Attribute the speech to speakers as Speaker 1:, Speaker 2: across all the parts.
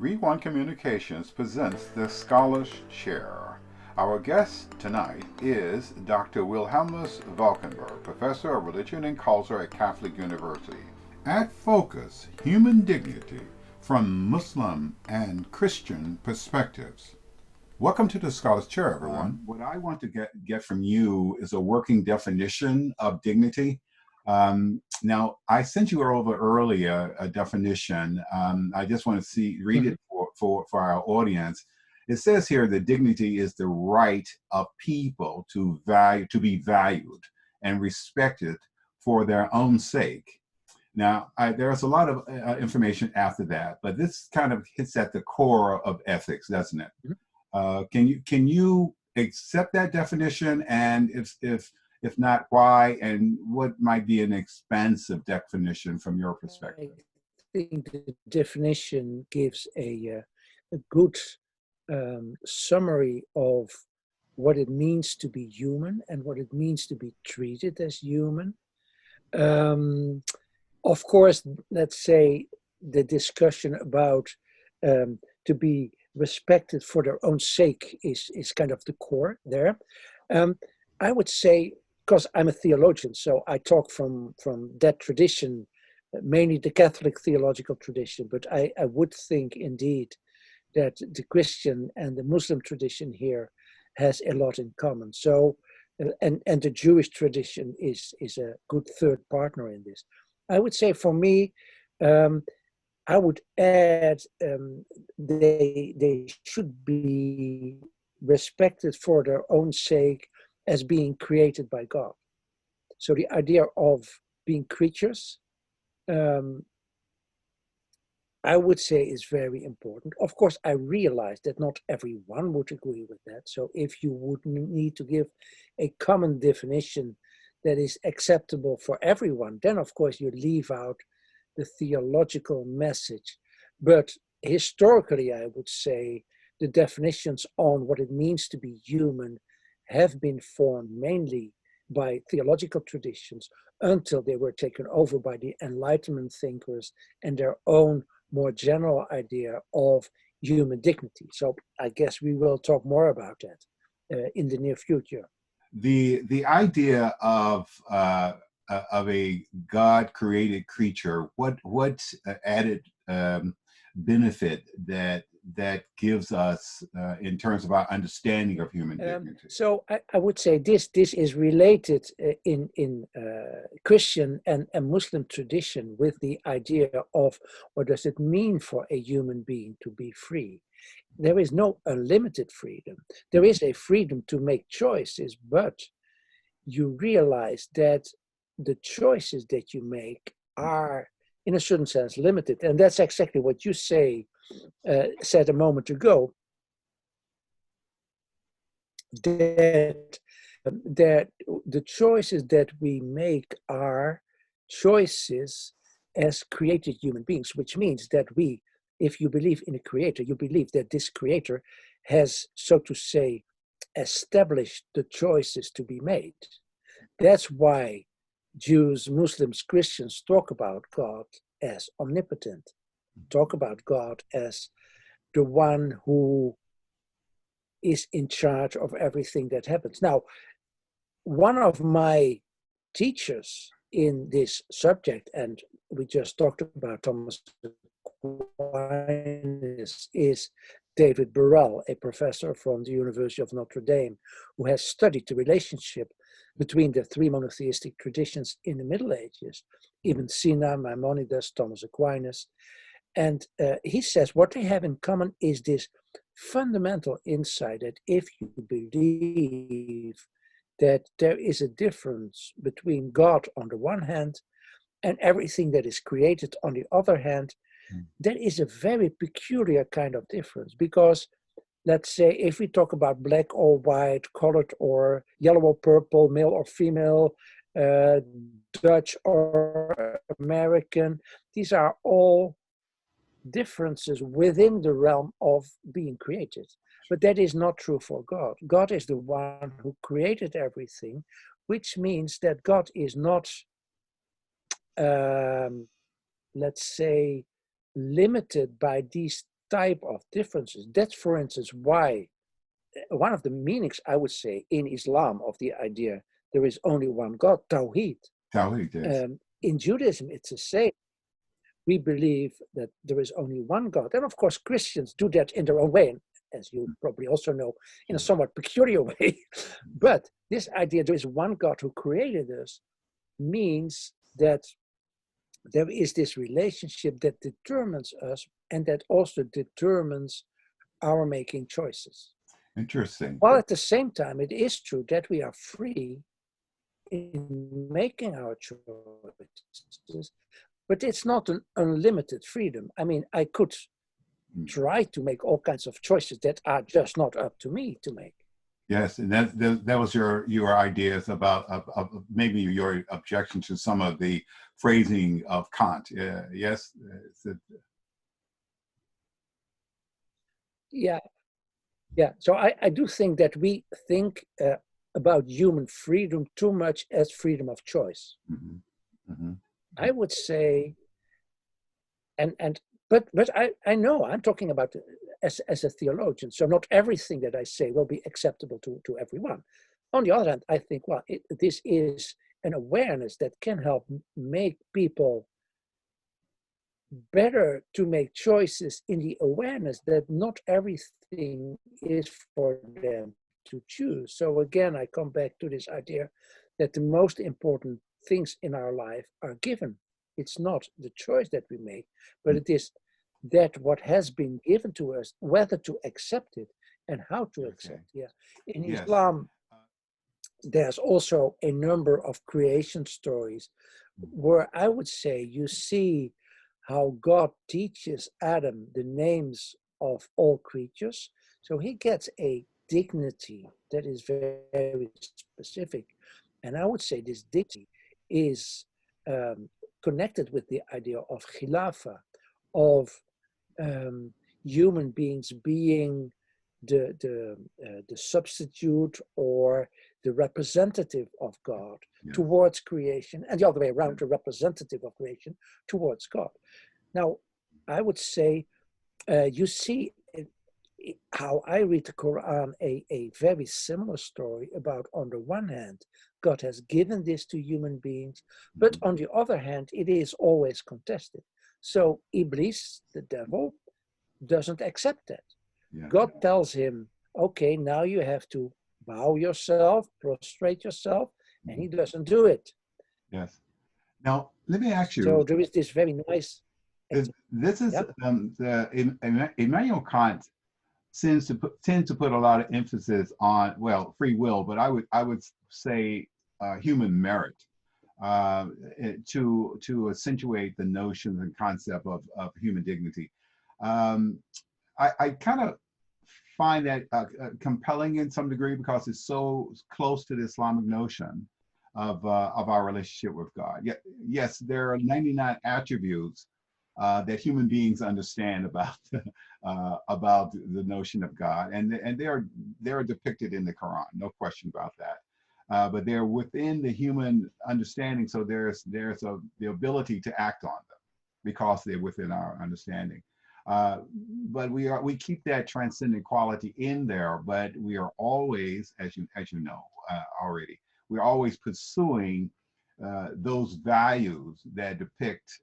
Speaker 1: Reone Communications presents the Scholars Chair. Our guest tonight is Dr. Wilhemus Valkenberg, Professor of Religion and Culture at Catholic University. At Focus, Human Dignity from Muslim and Christian Perspectives. Welcome to the Scholars Chair, everyone. What I want to get from you is a working definition of dignity. Now, I sent you over earlier a definition. I just want to read it for our audience. It says here that dignity is the right of people to be valued and respected for their own sake. Now, there's a lot of information after that, but this kind of hits at the core of ethics, doesn't it? Can you accept that definition? And if not, why? And what might be an expansive definition from your perspective?
Speaker 2: I think the definition gives a good summary of what it means to be human and what it means to be treated as human. Of course, let's say the discussion about to be respected for their own sake is kind of the core there. I would say, because I'm a theologian, so I talk from that tradition, mainly the Catholic theological tradition, but I would think indeed that the Christian and the Muslim tradition here has a lot in common. So, and the Jewish tradition is a good third partner in this. I would say for me, I would add they should be respected for their own sake as being created by God. So the idea of being creatures, I would say is very important. Of course, I realize that not everyone would agree with that. So if you would need to give a common definition that is acceptable for everyone, then of course you leave out the theological message. But historically, I would say the definitions on what it means to be human have been formed mainly by theological traditions until they were taken over by the Enlightenment thinkers and their own more general idea of human dignity. So I guess we will talk more about that in the near future.
Speaker 1: The idea of a God-created creature, what added benefit that gives us in terms of our understanding of human dignity?
Speaker 2: So I would say this is related in Christian and Muslim tradition with the idea of what does it mean for a human being to be free. There is no unlimited freedom. There is a freedom to make choices, but you realize that the choices that you make are, in a certain sense, limited. And that's exactly what you said a moment ago, that the choices that we make are choices as created human beings, which means that if you believe in a creator, you believe that this creator has, so to say, established the choices to be made. That's why Jews, Muslims, Christians talk about God as omnipotent, talk about God as the one who is in charge of everything that happens. Now, one of my teachers in this subject, and we just talked about Thomas Aquinas, is David Burrell, a professor from the University of Notre Dame, who has studied the relationship between the three monotheistic traditions in the Middle Ages, Ibn Sina, Maimonides, Thomas Aquinas. And he says what they have in common is this fundamental insight that if you believe that there is a difference between God on the one hand and everything that is created on the other hand, that is a very peculiar kind of difference. Because let's say if we talk about black or white, colored or yellow or purple, male or female, Dutch or American, these are all differences within the realm of being created. But that is not true for God. God is the one who created everything, which means that God is not, let's say, limited by these type of differences. That's, for instance, why one of the meanings, I would say, in Islam of the idea there is only one God, Tawheed.
Speaker 1: Khalil, yes.
Speaker 2: In Judaism, it's the same. We believe that there is only one God. And of course, Christians do that in their own way, and as you probably also know, in a somewhat peculiar way. But this idea there is one God who created us means that there is this relationship that determines us and that also determines our making choices.
Speaker 1: Interesting.
Speaker 2: While at the same time, it is true that we are free in making our choices, but it's not an unlimited freedom. I mean, I could try to make all kinds of choices that are just not up to me to make.
Speaker 1: Yes, and that was your ideas about of maybe your objection to some of the phrasing of Kant. Yes.
Speaker 2: Yeah. So I do think that we think about human freedom too much as freedom of choice.
Speaker 1: Mm-hmm. Mm-hmm.
Speaker 2: I would say, but I know I'm talking about as a theologian, so not everything that I say will be acceptable to everyone. On the other hand, I think, well, this is an awareness that can help make people better to make choices in the awareness that not everything is for them to choose. So again, I come back to this idea that the most important things in our life are given. It's not the choice that we make, but it is that what has been given to us, whether to accept it and how to accept it. Yeah. In Islam, there's also a number of creation stories where I would say you see how God teaches Adam the names of all creatures. So he gets a dignity that is very, very specific. And I would say this dignity is connected with the idea of khilafa, of human beings being the substitute or the representative of God towards creation, and the other way around, the representative of creation towards God. Now, I would say you see how I read the Quran, a very similar story about, on the one hand, God has given this to human beings, but on the other hand, it is always contested. So Iblis, the devil, doesn't accept that. God tells him, okay, now you have to bow yourself, prostrate yourself, and he doesn't do it.
Speaker 1: Yes. Now, let me ask you.
Speaker 2: So there is this very nice.
Speaker 1: This is Immanuel Kant tends to put a lot of emphasis on, well, free will, but I would say human merit to accentuate the notions and concept of human dignity. I kind of find that compelling in some degree because it's so close to the Islamic notion of our relationship with God. Yes, there are 99 attributes that human beings understand about the notion of God, and they are depicted in the Quran, no question about that. But they're within the human understanding, so there's the ability to act on them because they're within our understanding. But we keep that transcendent quality in there, but we are always, as you know already, we're always pursuing those values that depict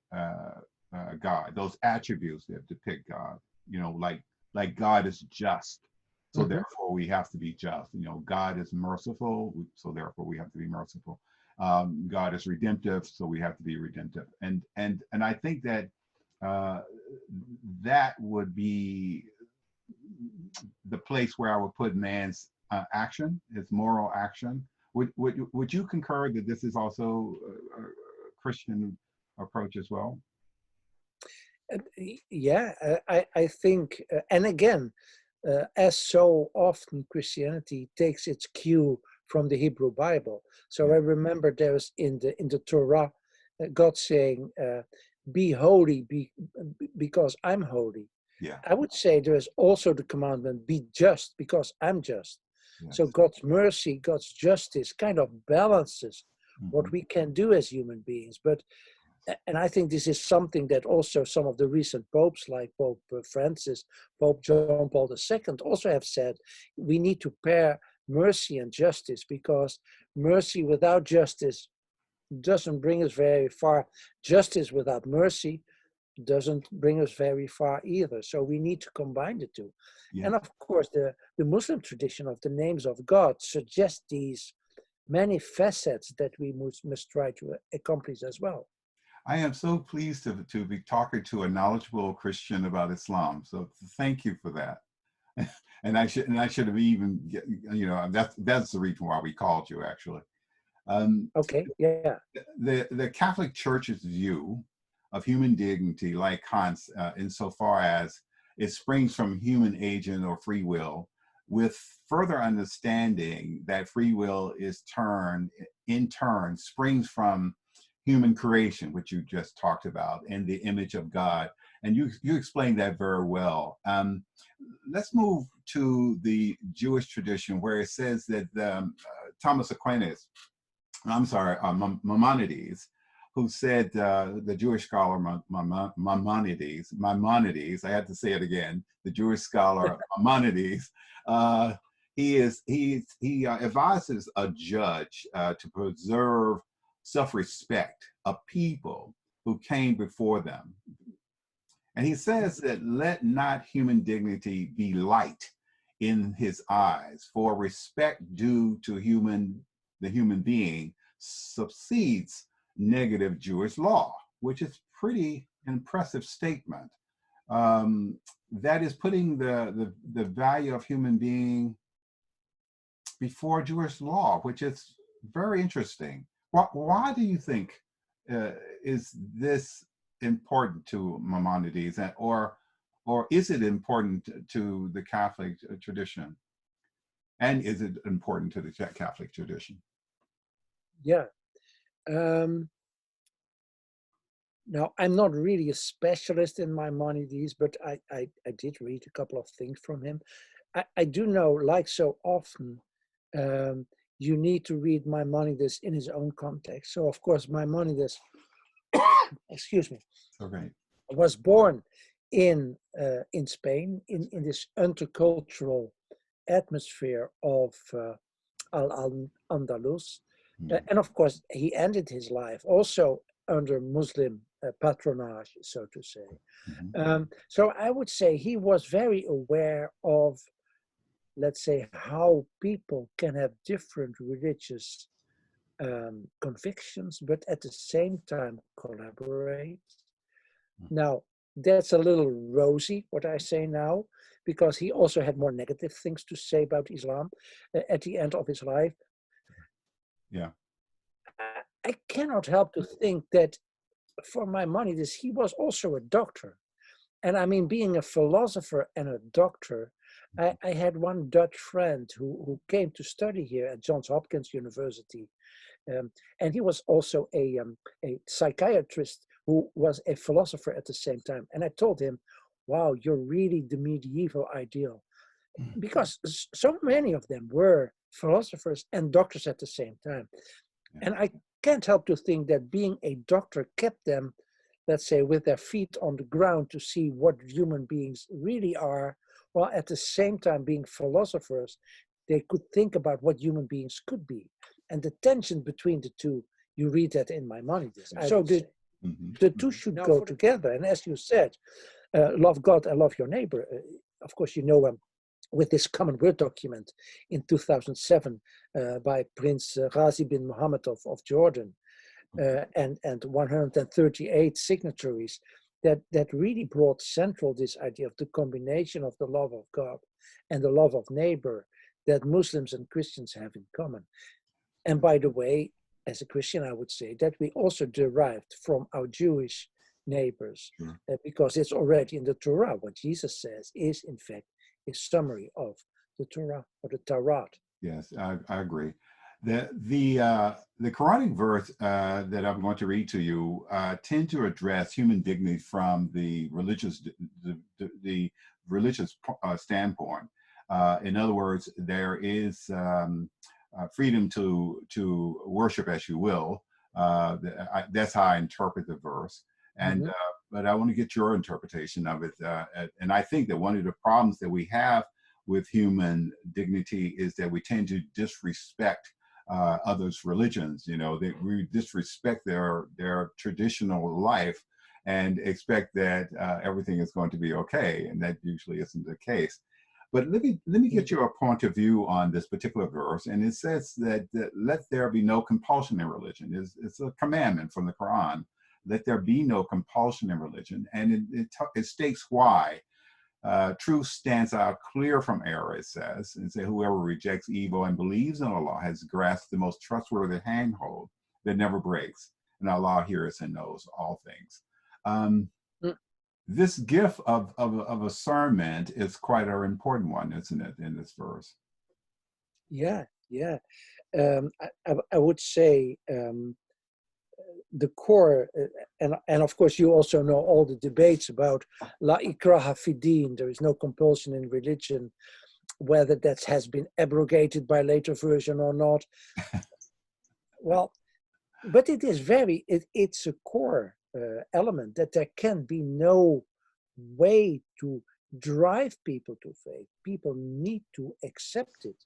Speaker 1: God, those attributes that depict God. You know, like God is just, so therefore we have to be just. You know, God is merciful, so therefore we have to be merciful. God is redemptive, so we have to be redemptive. And I think that that would be the place where I would put man's action, his moral action. Would you concur that this is also a Christian approach as well?
Speaker 2: Yeah, I think, and again, as so often Christianity takes its cue from the Hebrew Bible. So I remember there's in the Torah, God saying, be holy because I'm holy.
Speaker 1: Yeah.
Speaker 2: I would say there is also the commandment, be just because I'm just. Yes. So God's mercy, God's justice kind of balances what we can do as human beings. But And I think this is something that also some of the recent popes, like Pope Francis, Pope John Paul II, also have said, we need to pair mercy and justice, because mercy without justice doesn't bring us very far. Justice without mercy doesn't bring us very far either. So we need to combine the two.
Speaker 1: Yeah.
Speaker 2: And of course, the Muslim tradition of the names of God suggests these many facets that we must try to accomplish as well.
Speaker 1: I am so pleased to be talking to a knowledgeable Christian about Islam. So thank you for that. And I should have even, that's the reason why we called you, actually.
Speaker 2: Okay, yeah.
Speaker 1: The Catholic Church's view of human dignity, like Kant's, insofar as it springs from human agent or free will, with further understanding that free will is in turn springs from human creation, which you just talked about, in the image of God. And you explained that very well. Let's move to the Jewish tradition, where it says that Maimonides, who said, the Jewish scholar Maimonides, I had to say it again, the Jewish scholar Maimonides, he advises a judge to preserve self-respect of people who came before them. And he says that let not human dignity be light in his eyes, for respect due to the human being subsedes negative Jewish law, which is pretty impressive statement. That is putting the value of human being before Jewish law, which is very interesting. Why do you think is this important to Maimonides, or is it important to the Catholic tradition? And is it important to the Catholic tradition?
Speaker 2: Yeah. Now, I'm not really a specialist in Maimonides, but I did read a couple of things from him. I do know, like so often, you need to read Maimonides in his own context. So, of course, Maimonides, excuse me,
Speaker 1: Okay,
Speaker 2: was born in Spain, in this intercultural atmosphere of Al-Andalus. And of course, he ended his life also under Muslim patronage, so to say. So I would say he was very aware of, let's say, how people can have different religious convictions, but at the same time collaborate. Now, that's a little rosy, what I say now, because he also had more negative things to say about Islam at the end of his life.
Speaker 1: Yeah.
Speaker 2: I cannot help to think that for Maimonides, he was also a doctor. And I mean, being a philosopher and a doctor, I had one Dutch friend who came to study here at Johns Hopkins University. And he was also a psychiatrist who was a philosopher at the same time. And I told him, wow, you're really the medieval ideal. Because so many of them were philosophers and doctors at the same time. And I can't help to think that being a doctor kept them, let's say, with their feet on the ground to see what human beings really are, while at the same time being philosophers, they could think about what human beings could be. And the tension between the two, you read that in Maimonides. So the two should go together. And as you said, love God and love your neighbor. Of course, you know with this Common Word document in 2007 by Prince Ghazi bin Mohammed of Jordan, and 138 signatories, that really brought central this idea of the combination of the love of God and the love of neighbor that Muslims and Christians have in common. And by the way, as a Christian, I would say that we also derived from our Jewish neighbors, because it's already in the Torah. What Jesus says is, in fact, a summary of the Torah or the Torah.
Speaker 1: Yes, I agree. The Quranic verse that I'm going to read to you tend to address human dignity from the religious standpoint. In other words, there is freedom to worship as you will, That's how I interpret the verse. And
Speaker 2: Mhm.
Speaker 1: but I want to get your interpretation of it. And I think that one of the problems that we have with human dignity is that we tend to disrespect others' religions. You know, that we disrespect their traditional life and expect that everything is going to be okay, and that usually isn't the case. But let me get
Speaker 2: Mhm.
Speaker 1: your point of view on this particular verse, and it says that let there be no compulsion in religion. It's a commandment from the Quran. Let there be no compulsion in religion, and it states why. Truth stands out clear from error, it says, and say whoever rejects evil and believes in Allah has grasped the most trustworthy handhold that never breaks, and Allah hears and knows all things. Um,
Speaker 2: Mm.
Speaker 1: this gift of discernment is quite an important one, isn't it, in this verse?
Speaker 2: Yeah, yeah. I would say the core, and of course, you also know all the debates about la ikraha fi din. There is no compulsion in religion, whether that has been abrogated by later version or not. Well, but it is it's a core element that there can be no way to drive people to faith. People need to accept it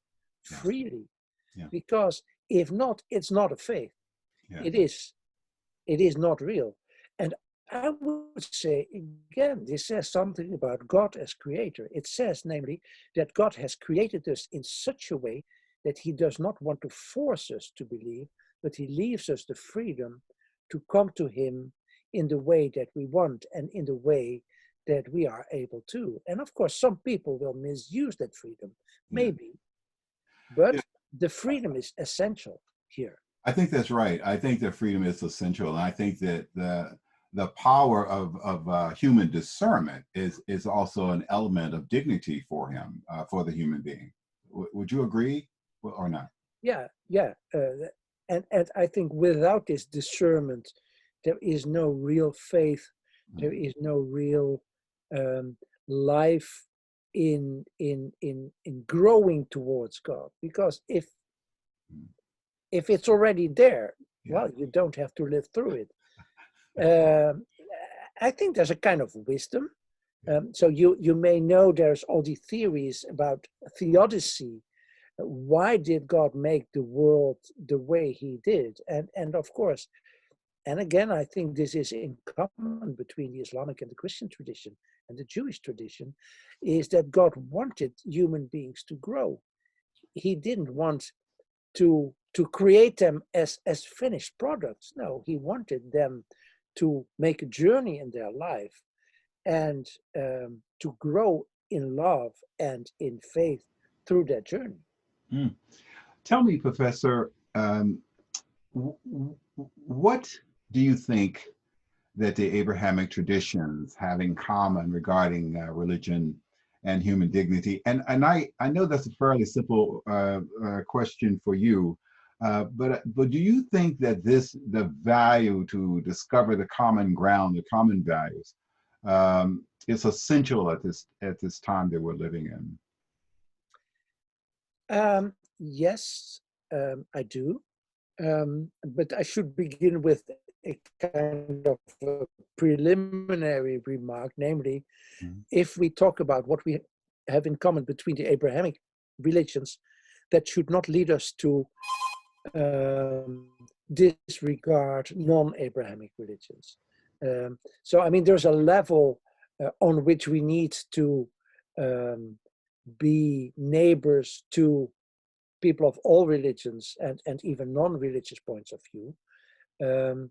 Speaker 1: Yes.
Speaker 2: freely,
Speaker 1: Yeah.
Speaker 2: because if not, it's not a faith.
Speaker 1: Yeah.
Speaker 2: It is not real. And I would say, again, this says something about God as creator. It says, namely, that God has created us in such a way that he does not want to force us to believe, but he leaves us the freedom to come to him in the way that we want and in the way that we are able to. And of course, some people will misuse that freedom,
Speaker 1: Yeah.
Speaker 2: maybe,
Speaker 1: Yeah.
Speaker 2: but the freedom is essential here.
Speaker 1: I think that's right. I think that freedom is essential, and I think that the power of human discernment is also an element of dignity for him, for the human being. Would you agree or not?
Speaker 2: Yeah, yeah. And I think without this discernment, there is no real faith, there
Speaker 1: Mhm.
Speaker 2: is no real um, life in growing towards God. Because if it's already there,
Speaker 1: Yeah.
Speaker 2: well, you don't have to live through it. Um, I think there's a kind of wisdom. So you may know there's all the theories about theodicy. Why did God make the world the way he did? And of course, and again, I think this is in common between the Islamic and the Christian tradition and the Jewish tradition, is that God wanted human beings to grow. He didn't want to create them as finished products. No, he wanted them to make a journey in their life and to grow in love and in faith through that journey.
Speaker 1: Mm. Tell me, Professor, what do you think that the Abrahamic traditions have in common regarding religion and human dignity? And I know that's a fairly simple question for you, but do you think that the value to discover the common ground, the common values, is essential at this time that we're living in?
Speaker 2: Yes, I do. But I should begin with a kind of a preliminary remark, namely,
Speaker 1: Mhm.
Speaker 2: if we talk about what we have in common between the Abrahamic religions, that should not lead us to um, disregard non-Abrahamic religions. So, I mean, there's a level on which we need to um, be neighbors to people of all religions and even non-religious points of view. Um,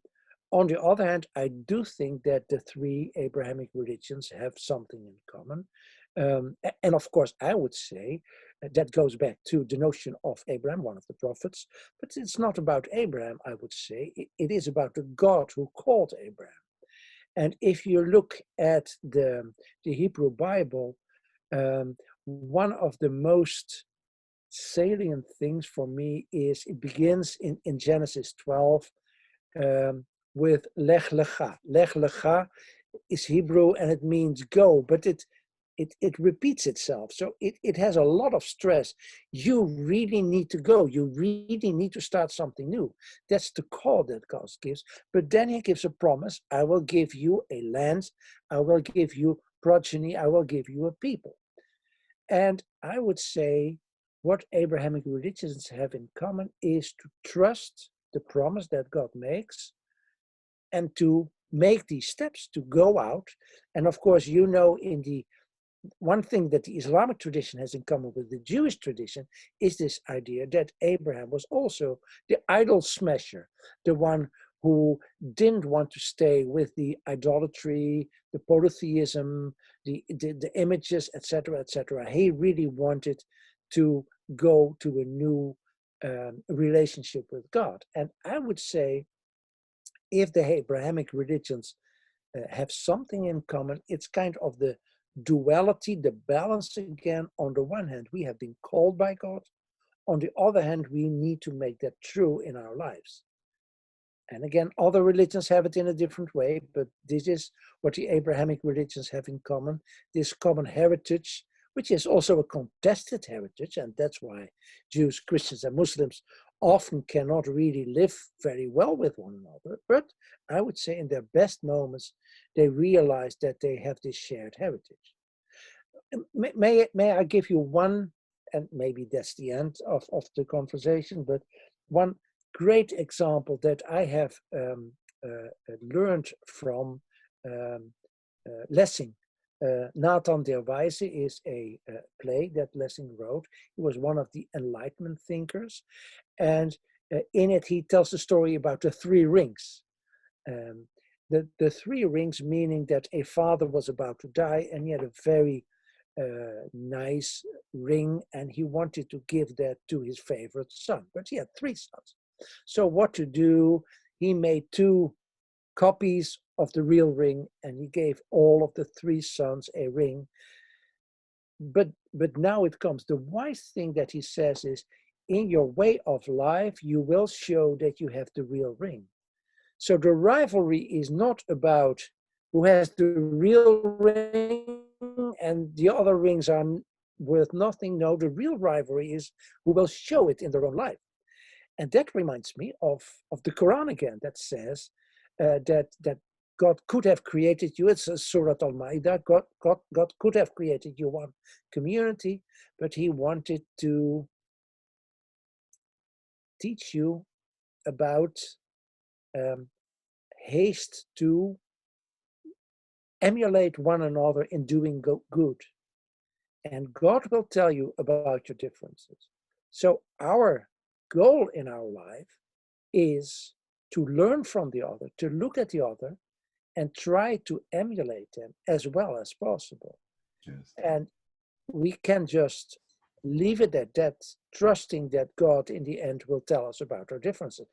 Speaker 2: on the other hand, I do think that the three Abrahamic religions have something in common. And of course, I would say that goes back to the notion of Abraham, one of the prophets, but it's not about Abraham, I would say. It is about the God who called Abraham. And if you look at the Hebrew Bible, one of the most salient things for me is it begins in Genesis 12 with Lech Lecha. Lech Lecha is Hebrew and it means go, but it repeats itself. So it has a lot of stress. You really need to go. You really need to start something new. That's the call that God gives. But then he gives a promise. I will give you a land. I will give you progeny. I will give you a people. And I would say what Abrahamic religions have in common is to trust the promise that God makes and to make these steps to go out. And of course, you know, in the one thing that the Islamic tradition has in common with the Jewish tradition is this idea that Abraham was also the idol smasher, the one who didn't want to stay with the idolatry, the polytheism, the images, etc., etc. He really wanted to go to a new relationship with God. And I would say if the Abrahamic religions have something in common, it's kind of the duality, the balance again. On the one hand, we have been called by God. On the other hand, we need to make that true in our lives. And again, other religions have it in a different way, but this is what the Abrahamic religions have in common, this common heritage, which is also a contested heritage, and that's why Jews, Christians, and Muslims often cannot really live very well with one another. But I would say in their best moments, they realize that they have this shared heritage. May I give you one, and maybe that's the end of the conversation, but one great example that I have learned from Lessing. Nathan der Weise is a play that Lessing wrote. He was one of the Enlightenment thinkers. And in it, he tells the story about the three rings. The three rings, meaning that a father was about to die and he had a very nice ring and he wanted to give that to his favorite son, but he had three sons. So what to do? He made two copies of the real ring and he gave all of the three sons a ring. But now it comes, the wise thing that he says is, in your way of life, you will show that you have the real ring. So the rivalry is not about who has the real ring and the other rings are worth nothing. No, the real rivalry is who will show it in their own life. And that reminds me of the Quran again, that says that God could have created you. It's a Surat Al-Ma'idah. God could have created you one community, but he wanted to teach you about haste to emulate one another in doing good. And God will tell you about your differences. So our goal in our life is to learn from the other, to look at the other and try to emulate them as well as possible.
Speaker 1: Yes.
Speaker 2: And we can just leave it at that, trusting that God in the end will tell us about our differences.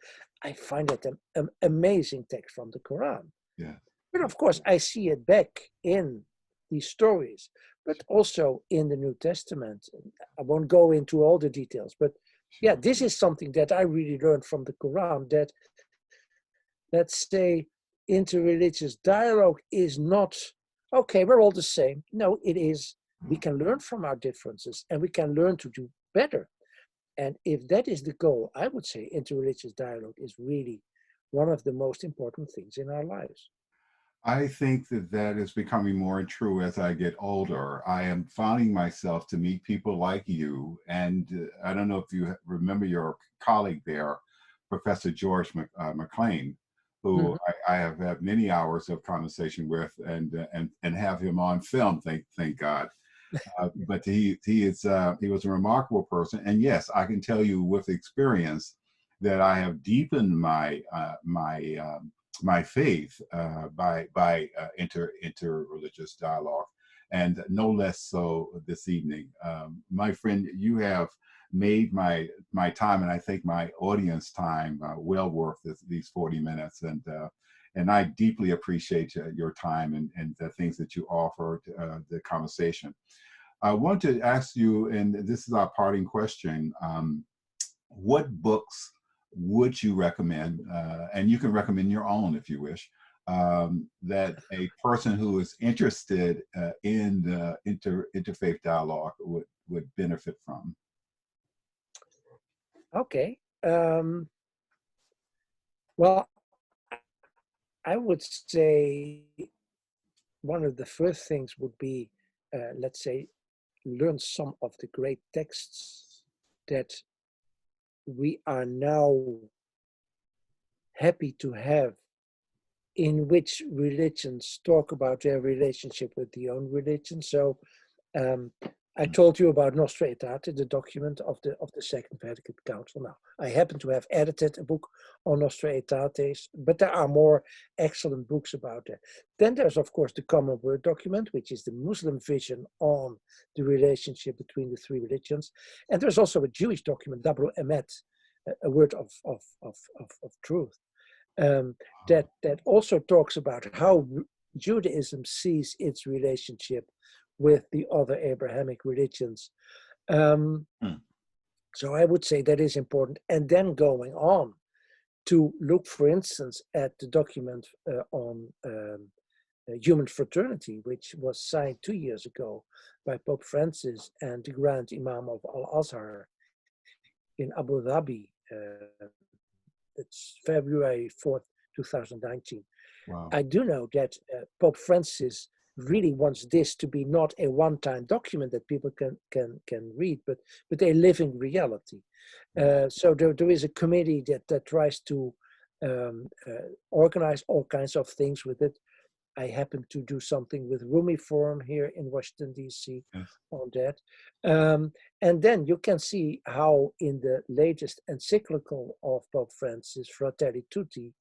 Speaker 2: I find that an amazing text from the Quran.
Speaker 1: Yeah.
Speaker 2: But of course, I see it back in these stories, but also in the New Testament. I won't go into all the details, but yeah, this is something that I really learned from the Quran, that, let's say, interreligious dialogue is not, okay, we're all the same. No, it is, we can learn from our differences and we can learn to do better. And if that is the goal, I would say interreligious dialogue is really one of the most important things in our lives.
Speaker 1: I think that is becoming more true as I get older. I am finding myself to meet people like you, and I don't know if you remember your colleague there, Professor George McLean, who I have had many hours of conversation with, and have him on film. Thank God. But he was a remarkable person, and yes, I can tell you with experience that I have deepened my faith by interreligious dialogue, and no less so this evening. My friend, you have made my time, and I think my audience time, well worth these 40 minutes, and I deeply appreciate your time and the things that you offer the conversation. I want to ask you, and this is our parting question, what books would you recommend, and you can recommend your own if you wish, that a person who is interested in the interfaith dialogue would benefit from?
Speaker 2: Okay. Well, I would say one of the first things would be, let's say, learn some of the great texts that we are now happy to have, in which religions talk about their relationship with the own religion. So I told you about Nostra Aetate, the document of the Second Vatican Council. Now, I happen to have edited a book on Nostra Aetate, but there are more excellent books about it. Then there's, of course, the Common Word document, which is the Muslim vision on the relationship between the three religions. And there's also a Jewish document, Dabru Emet, a word of truth, that also talks about how Judaism sees its relationship with the other Abrahamic religions. So I would say that is important. And then going on to look, for instance, at the document on human fraternity, which was signed 2 years ago by Pope Francis and the Grand Imam of Al-Azhar in Abu Dhabi. It's February 4th, 2019.
Speaker 1: Wow.
Speaker 2: I do know that Pope Francis really wants this to be not a one-time document that people can read, but a living reality. So there is a committee that tries to organize all kinds of things with it. I happen to do something with Rumi Forum here in Washington, D.C.
Speaker 1: Yes.
Speaker 2: on that. And then you can see how in the latest encyclical of Pope Francis, Fratelli Tutti,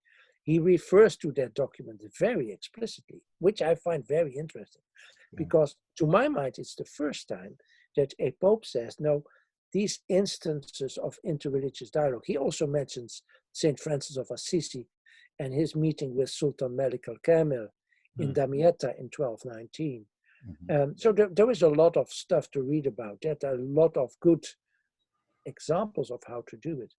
Speaker 2: he refers to that document very explicitly, which I find very interesting, because to my mind, it's the first time that a Pope says, no, these instances of interreligious dialogue. He also mentions St. Francis of Assisi and his meeting with Sultan Malik al-Kamil in Damietta in 1219. So there is a lot of stuff to read about that. There are a lot of good examples of how to do it.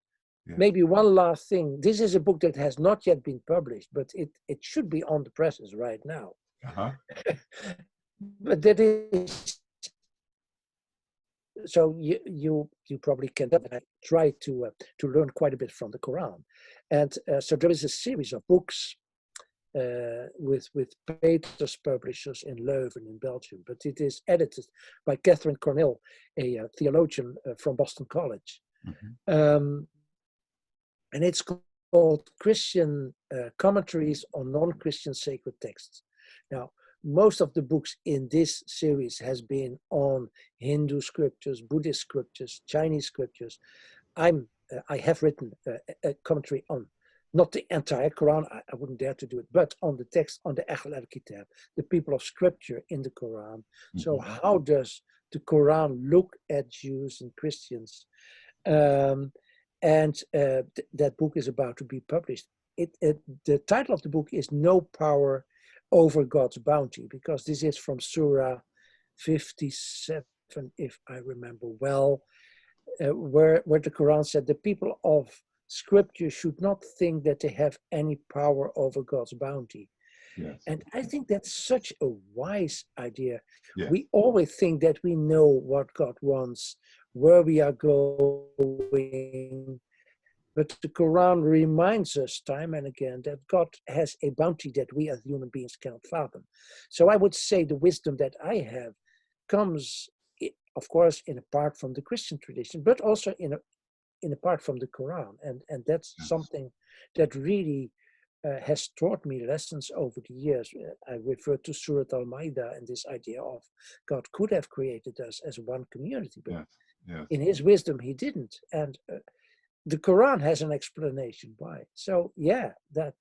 Speaker 2: Yeah. Maybe one last thing. This is a book that has not yet been published, but it should be on the presses right now. But that is, so you probably can try to learn quite a bit from the Quran. And so there is a series of books with Peters Publishers in Leuven in Belgium, but it is edited by Catherine Cornell, a theologian from Boston College. And it's called Christian Commentaries on Non-Christian Sacred Texts. Now, most of the books in this series has been on Hindu scriptures, Buddhist scriptures, Chinese scriptures. I have written a commentary on, not the entire Quran, I wouldn't dare to do it, but on the text, on the Ahl al-Kitab, the people of scripture in the Quran. So how does the Quran look at Jews and Christians? And that book is about to be published. The title of the book is No Power Over God's Bounty, because this is from Surah 57, if I remember well, where the Quran said the people of Scripture should not think that they have any power over God's bounty. Yes. And I think that's such a wise idea. Yeah. We always think that we know what God wants, where we are going, but the Quran reminds us time and again that God has a bounty that we as human beings cannot fathom. So I would say the wisdom that I have comes, of course, in a part from the Christian tradition, but also in a part from the Quran. And that's something that really has taught me lessons over the years. I refer to Surah Al-Ma'idah and this idea of God could have created us as one community, but in his wisdom, he didn't. And the Quran has an explanation why. So yeah, that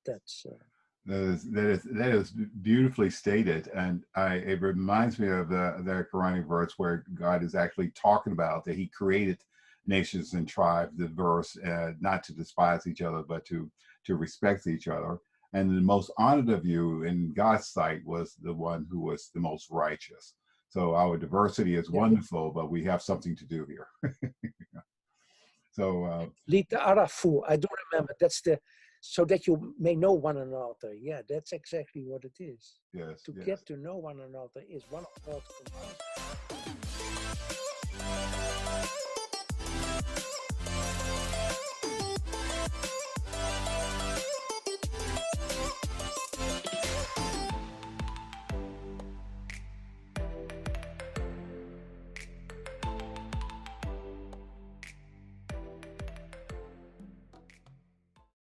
Speaker 1: is beautifully stated, and it reminds me of the Quranic verse where God is actually talking about that He created nations and tribes. The verse, not to despise each other, but to respect each other. And the most honored of you in God's sight was the one who was the most righteous. So our diversity is wonderful, but we have something to do here. So
Speaker 2: Lita Arafu, I don't remember. That's the so that you may know one another. Yeah, that's exactly what it is.
Speaker 1: Yes,
Speaker 2: To
Speaker 1: yes.
Speaker 2: get to know one another is one of God's commands.